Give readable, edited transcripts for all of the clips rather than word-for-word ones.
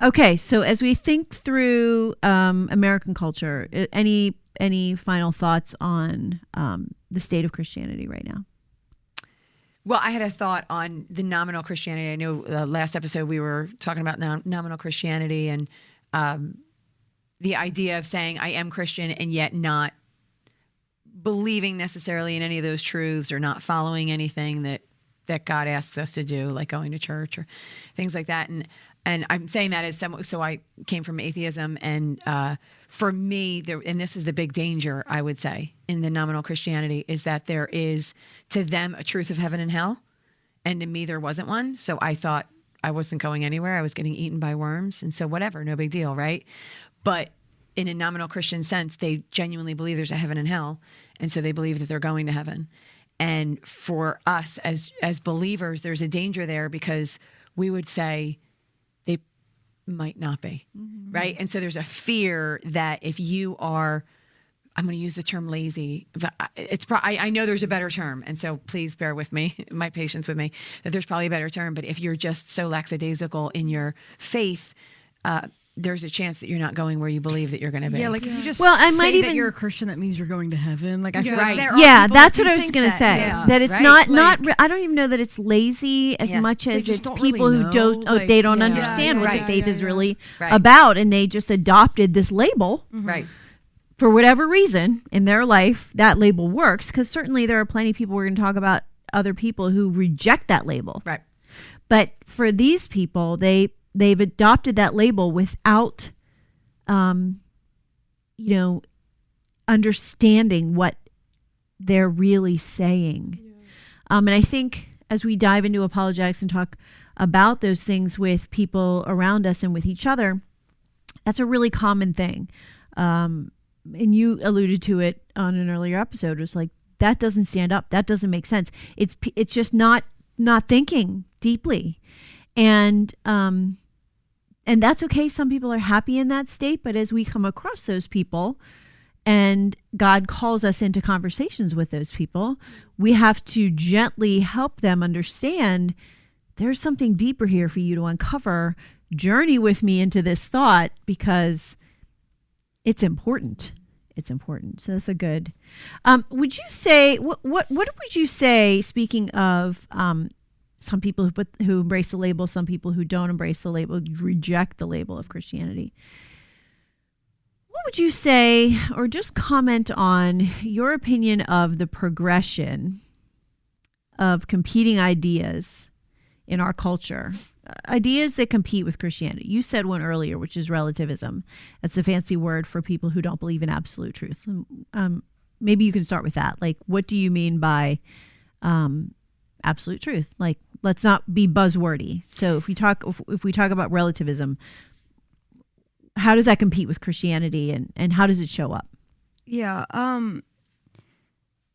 Okay, so as we think through American culture, any final thoughts on the state of Christianity right now? Well, I had a thought on the nominal Christianity. I know last episode we were talking about nominal Christianity and the idea of saying I am Christian and yet not believing necessarily in any of those truths or not following anything that God asks us to do, like going to church or things like that. And I'm saying that as so I came from atheism, and for me, and this is the big danger, I would say, in the nominal Christianity, is that there is to them a truth of heaven and hell, and to me there wasn't one. So I thought I wasn't going anywhere. I was getting eaten by worms, and so whatever, no big deal, right? But in a nominal Christian sense, they genuinely believe there's a heaven and hell, and so they believe that they're going to heaven. And for us as believers, there's a danger there because we would say they might not be, right? And so there's a fear that if you are, I'm going to use the term lazy, but I know there's a better term, and so please bear with me, my patience with me, that there's probably a better term, but if you're just so lackadaisical in your faith, there's a chance that you're not going where you believe that you're going to be. Yeah, like if you just that you're a Christian, that means you're going to heaven. Like I feel like there are that's what I was going to say. Yeah. That it's not I don't even know that it's lazy as much as it's people really who don't they don't understand what the faith is really Right. about, and they just adopted this label. Right. For whatever reason in their life, that label works, because certainly there are plenty of people, we're going to talk about other people who reject that label. Right. But for these people, they've adopted that label without, understanding what they're really saying. And I think as we dive into apologetics and talk about those things with people around us and with each other, that's a really common thing. And you alluded to it on an earlier episode. It was like, that doesn't stand up. That doesn't make sense. It's just not thinking deeply. And that's okay. Some people are happy in that state, but as we come across those people and God calls us into conversations with those people, we have to gently help them understand there's something deeper here for you to uncover. Journey with me into this thought because it's important. It's important. So that's a good. Would you say what would you say? Speaking of some people who embrace the label, some people who don't embrace the label, reject the label of Christianity. What would you say, or just comment on your opinion of the progression of competing ideas in our culture? Ideas that compete with Christianity. You said one earlier, which is relativism. That's a fancy word for people who don't believe in absolute truth. Maybe you can start with that. Like, what do you mean by absolute truth? Like, let's not be buzzwordy. So if we talk about relativism, how does that compete with Christianity, and how does it show up? Yeah.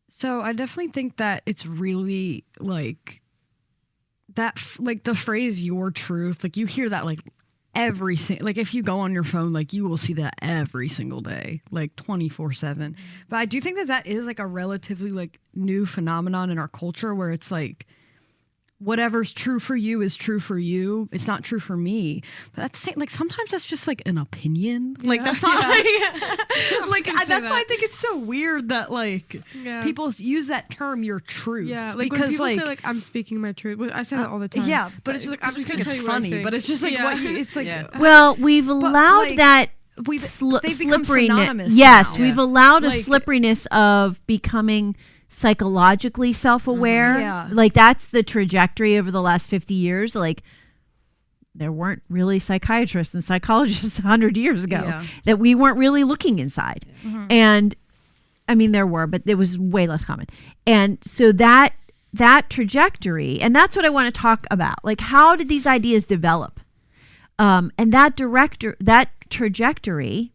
So I definitely think that it's really like that, like the phrase "your truth." Like you hear that like like if you go on your phone, like you will see that every single day, like 24/7. But I do think that is like a relatively like new phenomenon in our culture where it's like, whatever's true for you is true for you. It's not true for me. But that's like sometimes that's just like an opinion. Yeah. Like that's not like that's why I think it's so weird that like people use that term "your truth." Yeah, like because when people say like I'm speaking my truth. I say that all the time. Yeah, but it's just like I'm just gonna tell you funny. what I think. But it's just like it's like well, we've allowed that. They've become synonymous. Yes, now. we've allowed a slipperiness of becoming psychologically self-aware. Like that's the trajectory over the last 50 years. Like there weren't really psychiatrists and psychologists 100 years ago that we weren't really looking inside. And I mean, there were, but it was way less common. And so that trajectory, and that's what I want to talk about. Like, how did these ideas develop? And that trajectory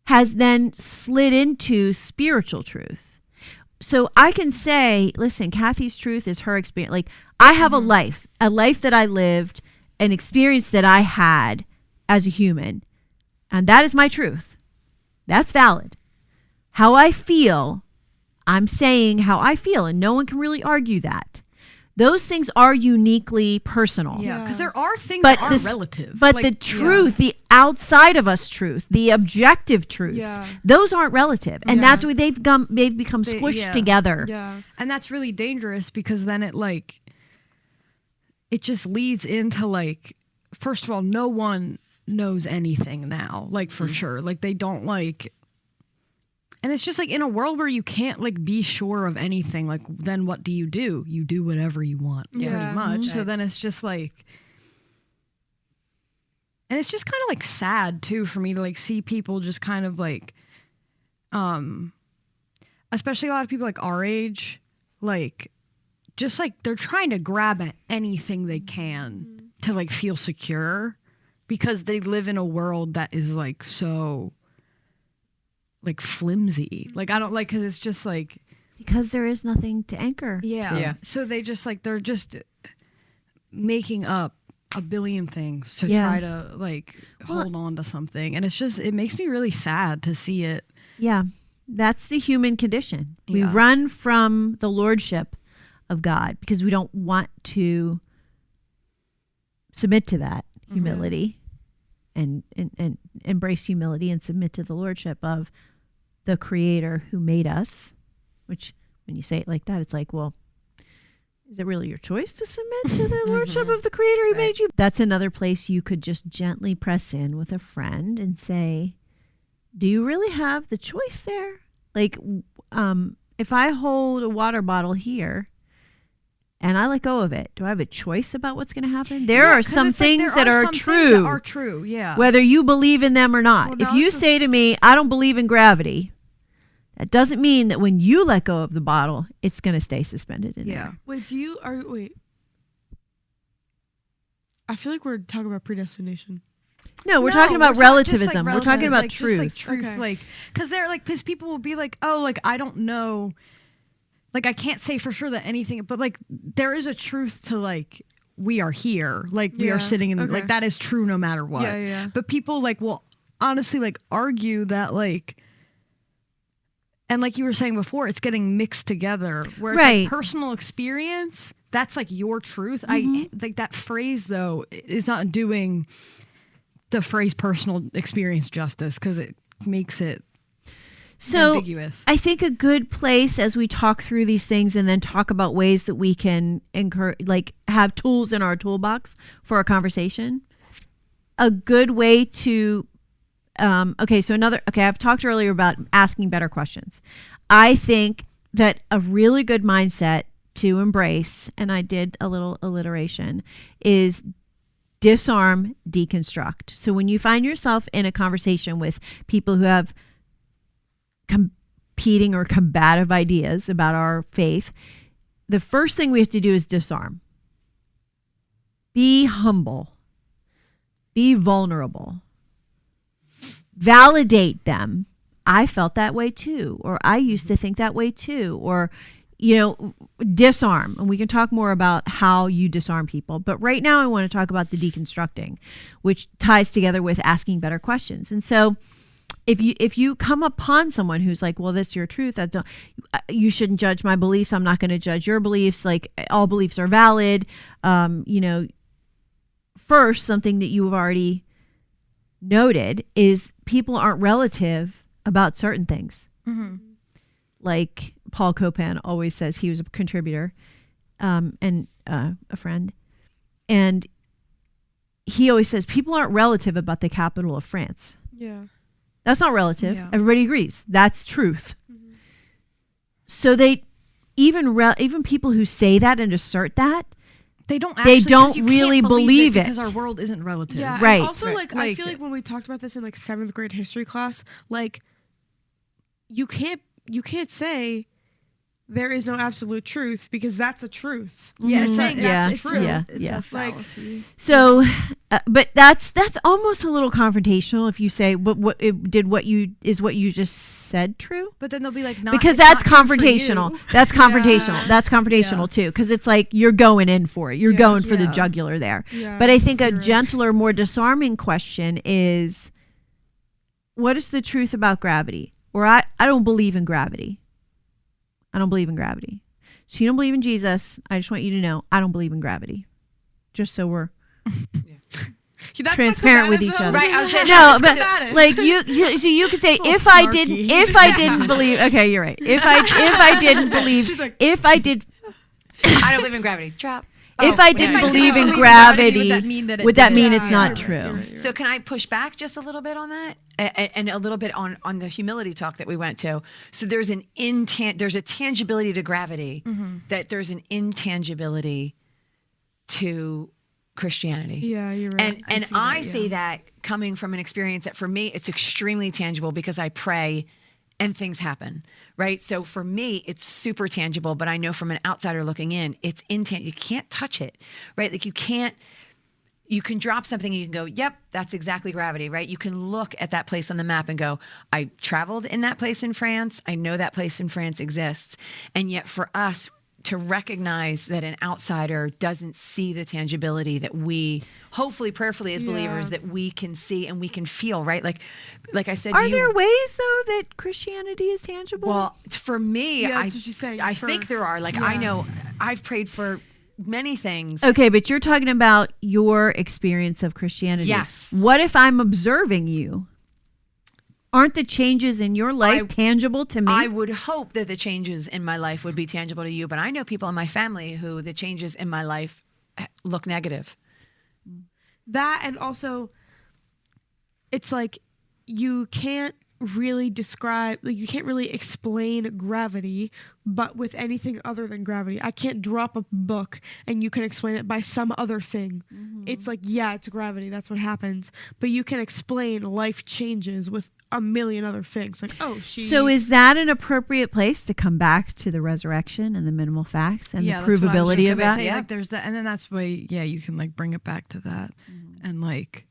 has then slid into spiritual truth. So I can say, listen, Kathy's truth is her experience. Like I have a life that I lived, an experience that I had as a human, and that is my truth. That's valid. How I feel, I'm saying how I feel, and no one can really argue that. Those things are uniquely personal. Yeah, because there are things But that are this- relative. But Like, the truth, the outside of us truth, the objective truths, those aren't relative. And that's why they've become squished together. Yeah. and that's really dangerous because then it just leads into like, first of all, no one knows anything now, like for sure. Like they don't like, and it's just like in a world where you can't like be sure of anything, like then what do? You do whatever you want, pretty much. So then it's just like, and it's just kind of like sad too for me to like see people just kind of like, especially a lot of people like our age, like just like they're trying to grab at anything they can to like feel secure because they live in a world that is like so like flimsy. Like I don't like, because it's just like, Because there is nothing to anchor. Yeah. So they just like, they're just making up a billion things to Yeah. try to like hold on to something. And it's just, it makes me really sad to see it. Yeah. That's the human condition. We Yeah. run from the lordship of God because we don't want to submit to that humility and embrace humility and submit to the lordship of the creator who made us, which when you say it like that, it's like, well, is it really your choice to submit to the lordship of the creator who made you? That's another place you could just gently press in with a friend and say, do you really have the choice there? Like, if I hold a water bottle here and I let go of it, do I have a choice about what's going to happen? There are some things that are true. Yeah. Whether you believe in them or not. Well, If no, you it's say to me, I don't believe in gravity, that doesn't mean that when you let go of the bottle, it's going to stay suspended in air. Wait, wait. I feel like we're talking about predestination. No, we're No, talking about just relativism. like We're talking about like, truth. Just like truth, Okay. like, because they're like, because people will be like, oh, like I don't know, like I can't say for sure that anything, but like there is a truth to like we are here, like we are sitting in, like that is true no matter what. Yeah. But people like will honestly like argue that like, and like you were saying before, it's getting mixed together where it's Right. like personal experience. That's like your truth. I like that phrase though is not doing the phrase personal experience justice because it makes it So ambiguous. I think a good place as we talk through these things and then talk about ways that we can encourage, like have tools in our toolbox for a conversation. A good way to, I've talked earlier about asking better questions. I think that a really good mindset to embrace, and I did a little alliteration, is disarm, deconstruct. So when you find yourself in a conversation with people who have competing or combative ideas about our faith, the first thing we have to do is disarm. Be humble. Be vulnerable. Validate them. I felt that way too, or I used to think that way too, or disarm. And we can talk more about how you disarm people. But right now I want to talk about the deconstructing, which ties together with asking better questions. And so if you come upon someone who's like, well, this is your truth, you shouldn't judge my beliefs, I'm not going to judge your beliefs, like all beliefs are valid. First, something that you have already noted is people aren't relative about certain things. Like Paul Copan always says, he was a contributor and a friend. And he always says, people aren't relative about the capital of France. Yeah. That's not relative. Yeah. Everybody agrees. That's truth. So they, even people who say that and assert that, They don't really believe it because our world isn't relative. Yeah. Right. And also, Right. I feel like when we talked about this in like 7th grade history class, like you can't say there is no absolute truth because that's a truth. Yeah, it's Mhm. saying Yeah, that's true. yeah, It's yeah. a fallacy. So, but that's almost a little confrontational if you say, "But what you just said true?" But then they'll be like, Because it's that's not true for confrontational. you. That's confrontational. Yeah. That's confrontational too, because it's like you're going in for it. You're Yeah. going for the Yeah. jugular there. Yeah. But I think a You're right. gentler, more disarming question is, what is the truth about gravity? Or I don't believe in gravity. I don't believe in gravity. So you don't believe in Jesus. I just want you to know I don't believe in gravity. Just so we're transparent with each other. Right. I was saying, No, but like so you could say if I didn't believe. Okay, you're right. If I didn't believe, I don't believe in gravity. Drop. If I didn't believe in gravity, would that mean it's not true? So can I push back just a little bit on that, and a little bit on the humility talk that we went to? So there's there's a tangibility to gravity, that there's an intangibility to Christianity. Yeah, you're right. And I say that coming from an experience that for me it's extremely tangible because I pray and things happen, right? So for me, it's super tangible, but I know from an outsider looking in, it's intangible. You can't touch it, right? Like you can drop something and you can go, yep, that's exactly gravity, right? You can look at that place on the map and go, I traveled in that place in France. I know that place in France exists. And yet for us to recognize that an outsider doesn't see the tangibility that we, hopefully, prayerfully as believers, that we can see and we can feel, right? Like I said, are there ways though that Christianity is tangible? Well, for me, that's what she's saying. I think there are. Like I know I've prayed for many things. Okay, but you're talking about your experience of Christianity. Yes. What if I'm observing you? Aren't the changes in your life tangible to me? I would hope that the changes in my life would be tangible to you, but I know people in my family who the changes in my life look negative. That, and also it's like you can't really describe, like you can't really explain gravity but with anything other than gravity. I can't drop a book and you can explain it by some other thing. It's like, yeah, it's gravity, that's what happens, but you can explain life changes with a million other things, like so is that an appropriate place to come back to the resurrection and the minimal facts and the provability of that? Say, like there's that, and then that's why you can like bring it back to that. And like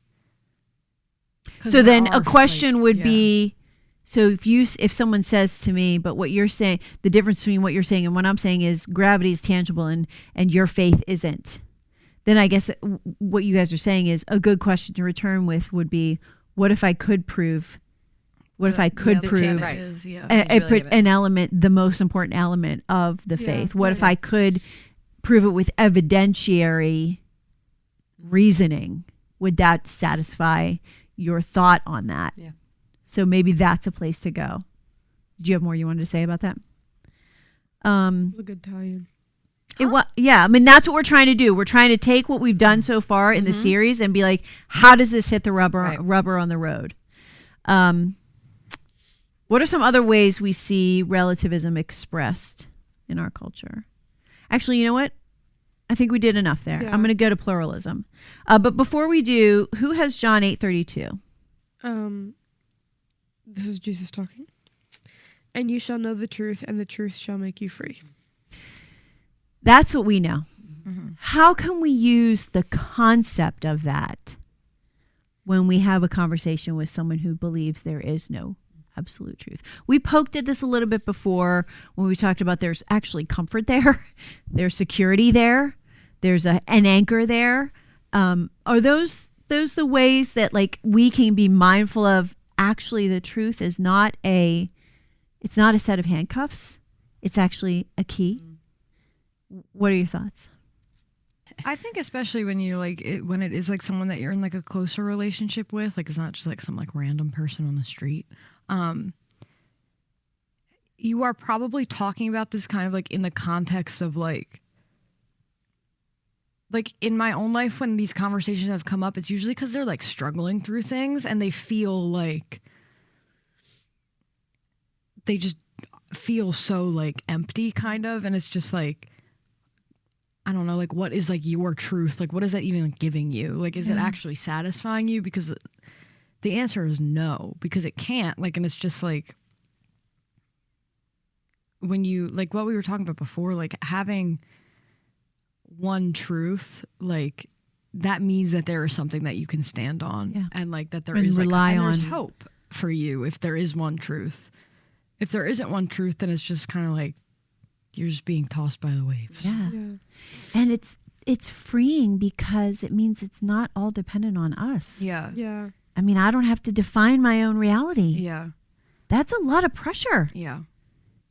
so then a question would be, so if someone says to me, but what you're saying, the difference between what you're saying and what I'm saying is gravity is tangible and your faith isn't, then I guess what you guys are saying is a good question to return with would be, what if I could prove prove an element, the most important element of the faith? What if I could prove it with evidentiary reasoning? Would that satisfy your thought on that? Yeah. So maybe that's a place to go. Do you have more you wanted to say about that? a good tie-in. I mean, that's what we're trying to do. We're trying to take what we've done so far in the series and be like, how does this hit the rubber on the road? What are some other ways we see relativism expressed in our culture? Actually, you know what? I think we did enough there. I'm going to go to pluralism. But before we do, who has John 8:32? This is Jesus talking. And you shall know the truth, and the truth shall make you free. That's what we know. Mm-hmm. How can we use the concept of that when we have a conversation with someone who believes there is no absolute truth? We poked at this a little bit before when we talked about there's actually comfort there, there's security there, there's an anchor there. Are those the ways that like we can be mindful of? Actually, the truth is not it's not a set of handcuffs. It's actually a key. What are your thoughts? I think especially when you when it is like someone that you're in like a closer relationship with, like it's not just like some like random person on the street. You are probably talking about this kind of like in the context of like in my own life when these conversations have come up, it's usually because they're like struggling through things and they feel like they just feel so like empty kind of, and it's just like, I don't know, like what is like your truth? Like what is that even giving you? Like is it actually satisfying you? Because the answer is no, because it can't. Like, and it's just like when you like what we were talking about before, like having one truth, like that means that there is something that you can stand on, and like that there is like, rely on. There's hope for you if there is one truth. If there isn't one truth, then it's just kind of like you're just being tossed by the waves. Yeah. And it's freeing because it means it's not all dependent on us. Yeah. I mean, I don't have to define my own reality. Yeah. That's a lot of pressure. Yeah.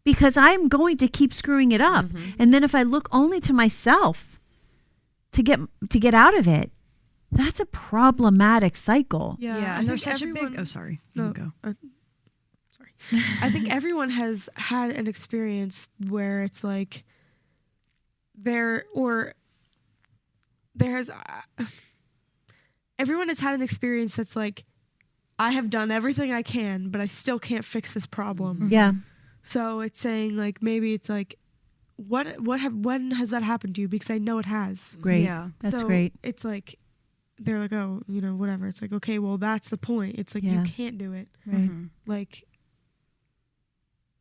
because I'm going to keep screwing it up. And then if I look only to myself to get out of it, that's a problematic cycle. Yeah, I and there's think such a big. Oh, sorry. You No, go. sorry. I think everyone has had an experience where it's like everyone has had an experience that's like, I have done everything I can, but I still can't fix this problem. Yeah. So it's saying like, maybe it's like, when has that happened to you? Because I know it has. Great. Yeah. That's So great. It's like, they're like, oh, whatever. It's like, okay, well, that's the point. It's like, Yeah. you can't do it. Right. Like,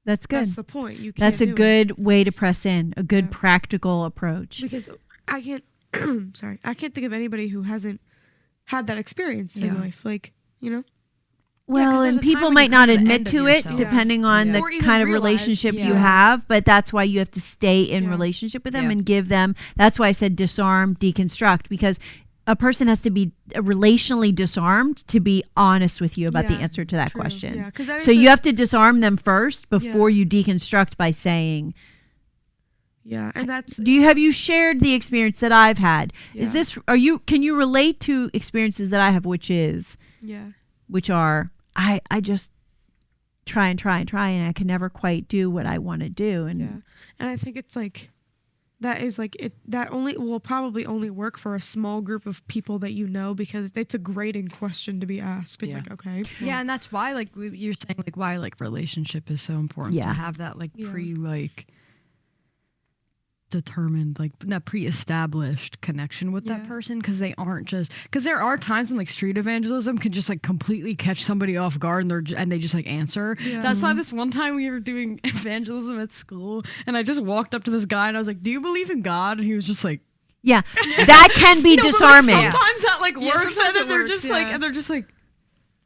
That's good. that's the point. You can't That's a do it. good way to press in, a good Yeah. practical approach. Because I can't, I can't think of anybody who hasn't had that experience in Yeah. life. Like, Well, 'cause there's and a time people when might you come not to the admit end of to it, yourself. depending on Yeah. the Or even kind of realize, relationship you yeah. have. But that's why you have to stay in Yeah. relationship with them Yeah. and give them. That's why I said disarm, deconstruct, because a person has to be relationally disarmed to be honest with you about the Yeah, answer to that true. question. Yeah, 'cause that So is you a- have to disarm them first before Yeah. you deconstruct by saying, Yeah, and that's have you shared the experience that I've had? Is Yeah. this, can you relate to experiences that I have, which are, I just try and I can never quite do what I want to do. And yeah, and I think it's like that is like it that only will probably only work for a small group of people that because it's a grading question to be asked. It's Yeah. like, okay, Yeah, and that's why, like you're saying, like why like relationship is so important Yeah. to have that like Yeah. determined, like not pre-established connection with that Yeah. person, because they aren't just because there are times when like street evangelism can just like completely catch somebody off guard and they just like answer. Yeah. That's why this one time we were doing evangelism at school and I just walked up to this guy and I was like, "Do you believe in God?" And he was just like, yeah, that can be No, but, like, disarming. sometimes that like Yeah, works, sometimes and then it they're works, just yeah. like,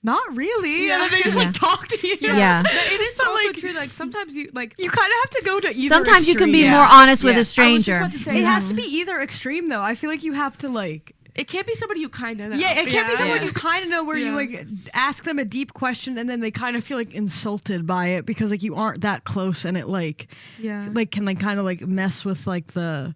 not really, Yeah. and then they just Yeah. like talk to you. Yeah. it is So, also like, true. Like sometimes you like. You kind of have to go to either. Sometimes you can be extreme. more honest with Yeah. a I was just stranger. about to say It that. has to be either extreme though. I feel like you have to like. It can't be somebody you kind of know. Yeah, it can't be someone Yeah. you kind of know where you Yeah. like ask them a deep question and then they kind of feel like insulted by it because like you aren't that close and it like can like kind of like mess with like the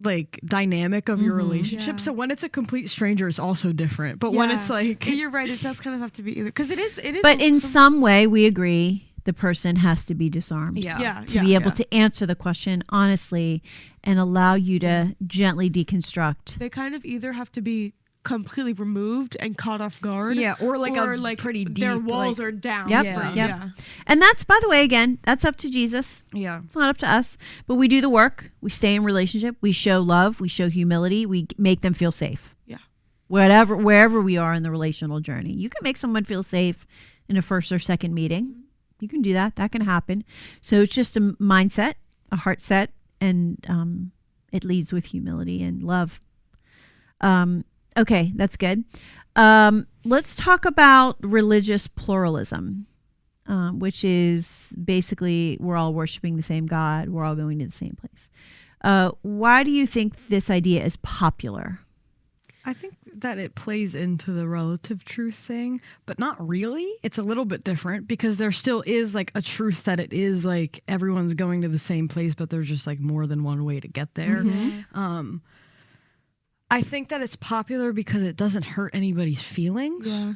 like dynamic of your relationship. Yeah. So when it's a complete stranger, it's also different. But when it's like you're right, it does kind of have to be either because it is. But in some way, we agree the person has to be disarmed. yeah, To be able to answer the question honestly and allow you to gently deconstruct. they kind of either have to be completely removed and caught off guard. Yeah, or like pretty deep. Their walls like, are down. Yep, Yeah. for- yep. And that's, by the way, again, that's up to Jesus. yeah. It's not up to us. But we do the work. We stay in relationship. We show love. We show humility. We make them feel safe. Yeah. Wherever we are in the relational journey. You can make someone feel safe in a first or second meeting. You can do that. That can happen. So it's just a mindset, a heart set, and it leads with humility and love. Okay, that's good. Let's talk about religious pluralism, which is basically we're all worshiping the same God. We're all going to the same place. Why do you think this idea is popular? I think that it plays into the relative truth thing, but not really. It's a little bit different because there still is like a truth that it is like everyone's going to the same place, but there's just like more than one way to get there. I think that it's popular because it doesn't hurt anybody's feelings. Yeah.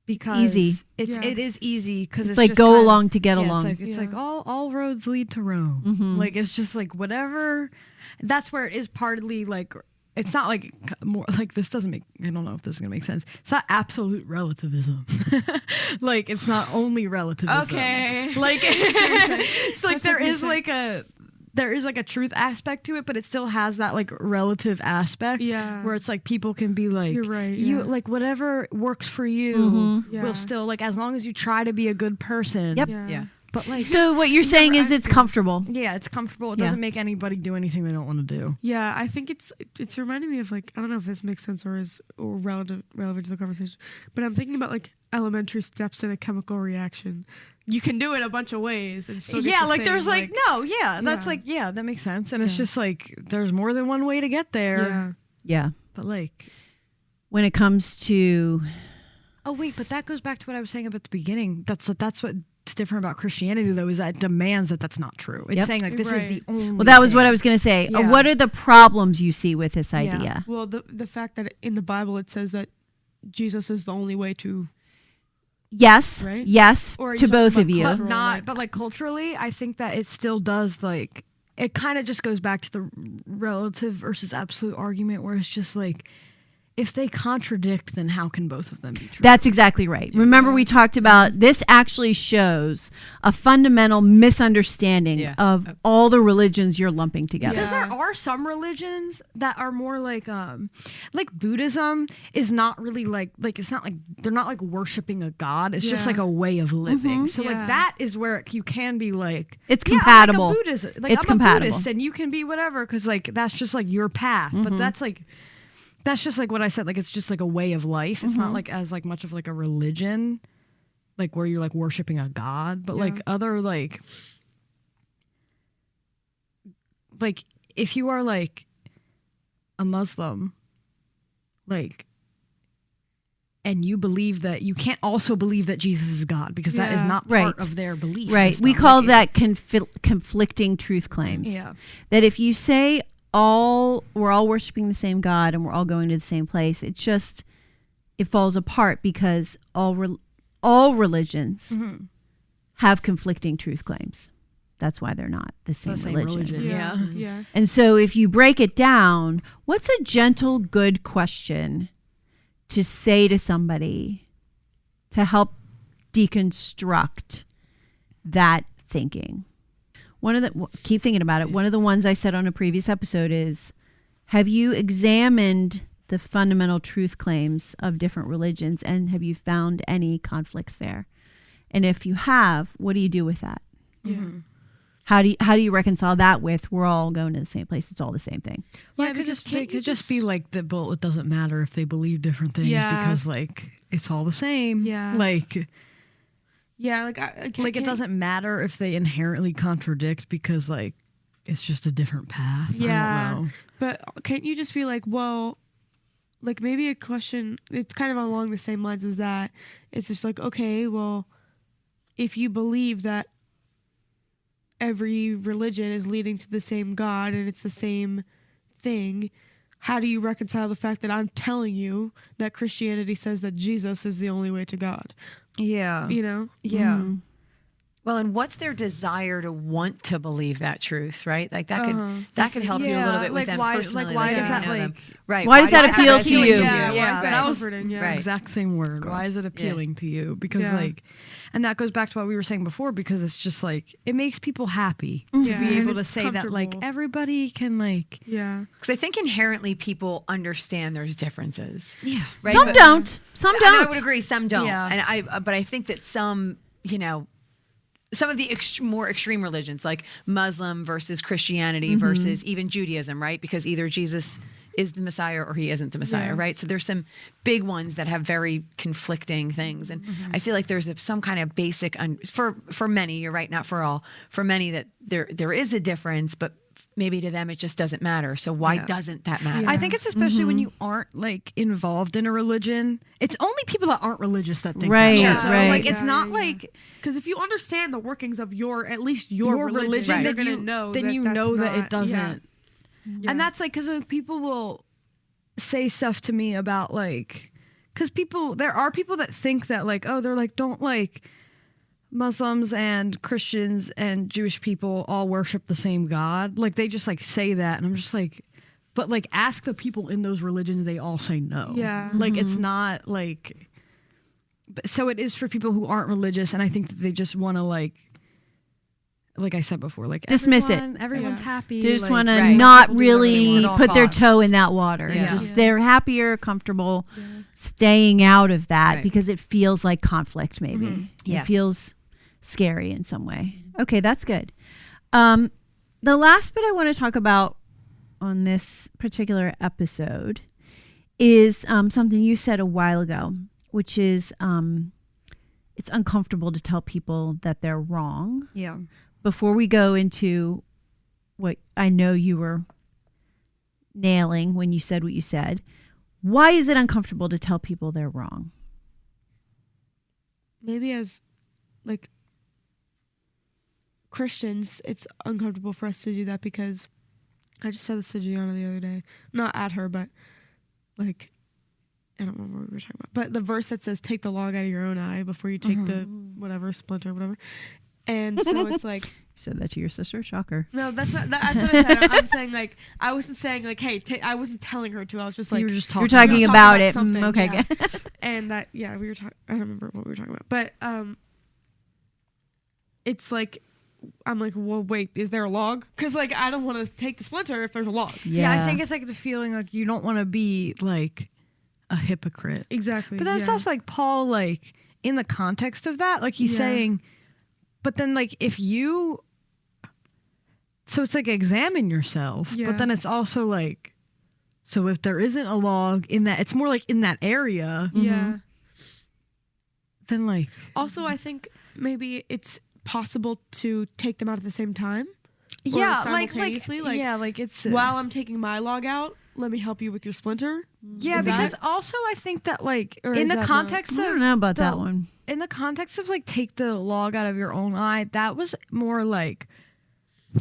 Because easy. It is easy because It's like just go kinda- along to get yeah, along. It's like all roads lead to Rome. Like it's just like whatever. That's where it is partly like it's not like more like this doesn't make. I don't know if this is gonna make sense. It's not absolute relativism. Like it's not only relativism. Okay. Like it's like That's there is like a truth aspect to it, but it still has that like relative aspect. Yeah. Where it's like people can be like, You're right, you yeah. like whatever works for you Yeah. will still like as long as you try to be a good person. Yep. Yeah. But like So what you're saying is it's comfortable. yeah, it's comfortable. It Yeah. doesn't make anybody do anything they don't want to do. Yeah, I think it's reminding me of like I don't know if this makes sense or relevant to the conversation, but I'm thinking about like elementary steps in a chemical reaction. You can do it a bunch of ways and still get Yeah, the like same, there's like no, yeah, that's Yeah. like yeah, that makes sense. And it's Yeah. just like there's more than one way to get there. yeah. Yeah. But like When it comes to oh wait, but that goes back to what I was saying about the beginning. That's what different about Christianity though is that it demands that that's not true. It's Yep. saying like this is the only. Well, that was thing. what I was going to say. Yeah. What are the problems you see with this idea? Well, the fact that in the Bible it says that Jesus is the only way to. Yes. Right? Yes. Or are you To talking both about of you. cultural? But like culturally, I think that it still does like it kind of just goes back to the relative versus absolute argument where it's just like if they contradict, then how can both of them be true? That's exactly right. Remember, we talked about this actually shows a fundamental misunderstanding Yeah. of all the religions you're lumping together. Because Yeah. there are some religions that are more like Buddhism is not really like it's not like they're not like worshiping a god. It's just Yeah. like a way of living. So like Yeah. that is where you can be like It's yeah, compatible. I'm like a Buddhist. Like It's I'm compatible. a Buddhist and you can be whatever because like that's just like your path. But that's just like what I said. Like it's just like a way of life. It's not like as like much of like a religion, like where you're like worshiping a god. But like other like if you are like a Muslim, like, and you believe that you can't also believe that Jesus is God because that is Yeah. not part Right. of their belief. Right. system. We call Like, that conflicting truth claims. Yeah. That if you say we're all worshiping the same God and we're all going to the same place, it falls apart because all religions Mm-hmm. have conflicting truth claims. That's why they're not the same, same religion. religion. Yeah. Yeah. Yeah. And so if you break it down, what's a gentle, good question to say to somebody to help deconstruct that thinking? Keep thinking about it. One of the ones I said on a previous episode is, have you examined the fundamental truth claims of different religions and have you found any conflicts there? And if you have, what do you do with that? Yeah. How do you reconcile that with we're all going to the same place? It's all the same thing. Well, Yeah, it could because just can't it you could just just- be like that. Well, it doesn't matter if they believe different things Yeah. because like it's all the same. Yeah. Like Yeah. Like I it can't- doesn't matter if they inherently contradict because like it's just a different path. Yeah. I don't know. But can't you just be like, well, like maybe a question, it's kind of along the same lines as that. It's just like, okay, well, if you believe that every religion is leading to the same God and it's the same thing, how do you reconcile the fact that I'm telling you that Christianity says that Jesus is the only way to God? Yeah. You know? Yeah. Mm-hmm. Well, and what's their desire to want to believe that truth, right? Like that could help you a little bit with them personally. why does getting that to know them. like right? Why does that appeal to appealing you? Yeah, Yeah, why is that that was comforting? Yeah. Right. exact same word. Cool. Why is it appealing to you? Because Yeah. like, and that goes back to what we were saying before. Because it's just like it makes people happy Yeah, to be and able to it's say that like comfortable. everybody can like Yeah. Because I think inherently people understand there's differences. yeah. Right? Some But- don't. Some And I don't. would agree, some don't. Yeah. But I think that some, some of the more extreme religions, like Muslim versus Christianity versus even Judaism, right? Because either Jesus is the Messiah or he isn't the Messiah, Yeah. right? So there's some big ones that have very conflicting things, and I feel like there's some kind of basic for many. You're right, not for all. For many, that there is a difference, but maybe to them it just doesn't matter. So why Yeah. doesn't that matter? I think it's especially when you aren't like involved in a religion. It's only people that aren't religious that think Right, that. So, right. like it's Yeah, not yeah. like Because if you understand the workings of at least your religion, Right. you're then going to you know then that you that's know that not- it doesn't. Yeah. And that's like because people will say stuff to me about like because there are people that think that like they're like don't like Muslims and Christians and Jewish people all worship the same God. Like they just like say that, and I'm just like, but like ask the people in those religions, they all say no. Yeah. Like it's not like. So it is for people who aren't religious, and I think that they just want to like I said before, like Dismiss it. Everyone's Yeah. happy. They just like, want to Right. not people do whatever they really want at all put their costs. toe in that water. Yeah. Just Yeah. they're happier, comfortable Yeah. staying out of that Right. because it feels like conflict. Maybe Yeah. it feels scary in some way. Okay, that's good. The last bit I want to talk about on this particular episode is something you said a while ago, which is it's uncomfortable to tell people that they're wrong. Yeah. Before we go into what I know you were nailing when you said what you said, why is it uncomfortable to tell people they're wrong? maybe as like Christians, it's uncomfortable for us to do that because I just said this to Gianna the other day. Not at her, but like, I don't remember what we were talking about. But the verse that says, take the log out of your own eye before you take the whatever, splinter, whatever. And so it's like... You said that to your sister? Shocker. No, that's not. That's what I said. I'm saying like I wasn't saying like, hey, I wasn't telling her to. I was just like You were just You're talking. talking about it. something, Okay. yeah. Good. And that we were talking. I don't remember what we were talking about, but it's like I'm like, well, wait, is there a log? Because like I don't want to take the splinter if there's a log. Yeah, I think it's like the feeling like you don't want to be like a hypocrite. Exactly. But that's also like Paul, like in the context of that, like he's Yeah. saying, but then like if you, so it's like examine yourself, Yeah. but then it's also like, so if there isn't a log in that, it's more like in that area, Yeah. then like, Also, I think maybe it's possible to take them out at the same time. yeah, simultaneously, like, yeah, like it's While I'm taking my log out, let me help you with your splinter. yeah, is because that- also I think that like Or in is the that context I of don't know about the- that one. in the context of like take the log out of your own eye, that was more like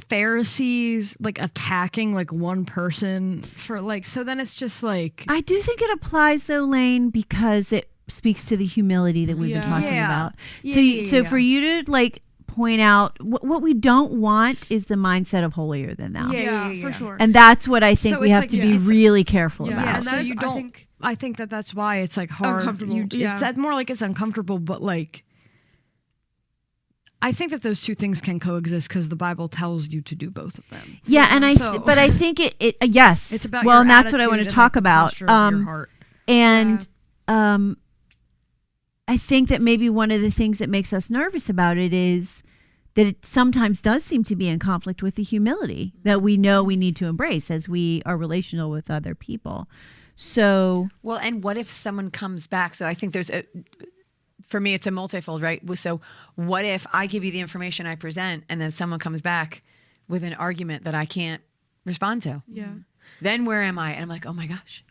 Pharisees like attacking like one person for like, so then it's just like I do think it applies though, Lane, because it speaks to the humility that we've been Yeah. talking Yeah. about. Yeah, So, yeah, so yeah. for you to like point out what we don't want is the mindset of holier than thou. Yeah. For sure. And that's what I think So we it's have like- to yeah, be it's- really careful Yeah, about. yeah, and so that is, you I don't think- I think that that's why it's like hard. Uncomfortable, yeah. It's more like it's uncomfortable, but like I think that those two things can coexist because the Bible tells you to do both of them. Yeah, and So- but I think it yes. It's about well, your and that's what I want to attitude and, talk like, the about. posture of your heart. And I think that maybe one of the things that makes us nervous about it is that it sometimes does seem to be in conflict with the humility that we know we need to embrace as we are relational with other people. So, Well, and what if someone comes back? So I think for me, it's a multifold, right? So what if I give you the information I present and then someone comes back with an argument that I can't respond to? Yeah. Then where am I? And I'm like, oh my gosh.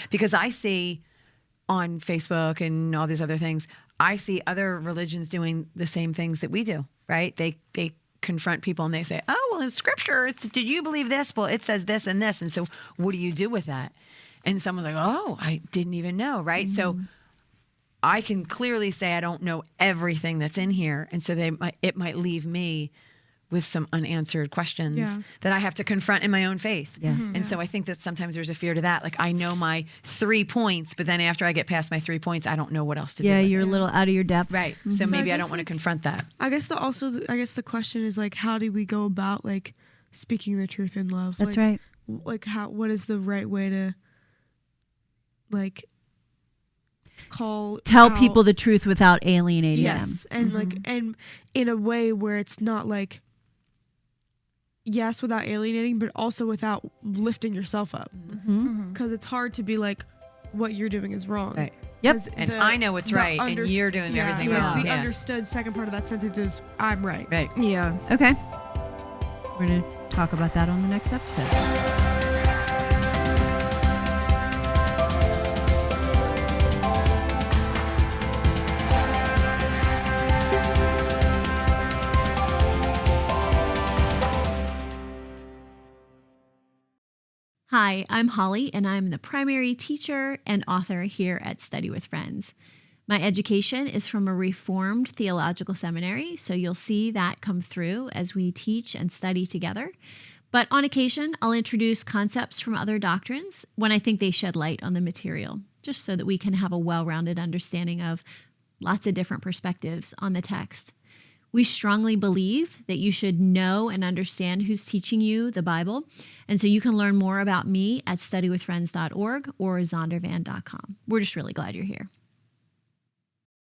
Because I see on Facebook and all these other things, I see other religions doing the same things that we do, right? They confront people and they say, oh, well, in scripture, did you believe this? Well, it says this and this. And so what do you do with that? And someone's like, oh, I didn't even know, right? So I can clearly say I don't know everything that's in here. And so it might leave me with some unanswered questions Yeah. that I have to confront in my own faith. Yeah. And so I think that sometimes there's a fear to that. Like I know my 3 points, but then after I get past my 3 points, I don't know what else to do. yeah, with you're it. a little out of your depth. Right. So So maybe I I don't guess, want to like- confront that. I guess the question is like, how do we go about like speaking the truth in love? That's Like, right. Like what is the right way to like Tell out- people the truth without alienating them. yes, and like and in a way where it's not like yes without alienating, but also without lifting yourself up, because it's hard to be like what you're doing is wrong. Right. Yep. 'Cause And I know what's right, and you're doing everything wrong. The Yeah. understood second part of that sentence is I'm right. Right. Yeah. Okay. We're going to talk about that on the next episode. Hi, I'm Holly, and I'm the primary teacher and author here at Study with Friends. My education is from a Reformed theological seminary, so you'll see that come through as we teach and study together. But on occasion, I'll introduce concepts from other doctrines when I think they shed light on the material, just so that we can have a well-rounded understanding of lots of different perspectives on the text. We strongly believe that you should know and understand who's teaching you the Bible. And so you can learn more about me at studywithfriends.org or zondervan.com. We're just really glad you're here.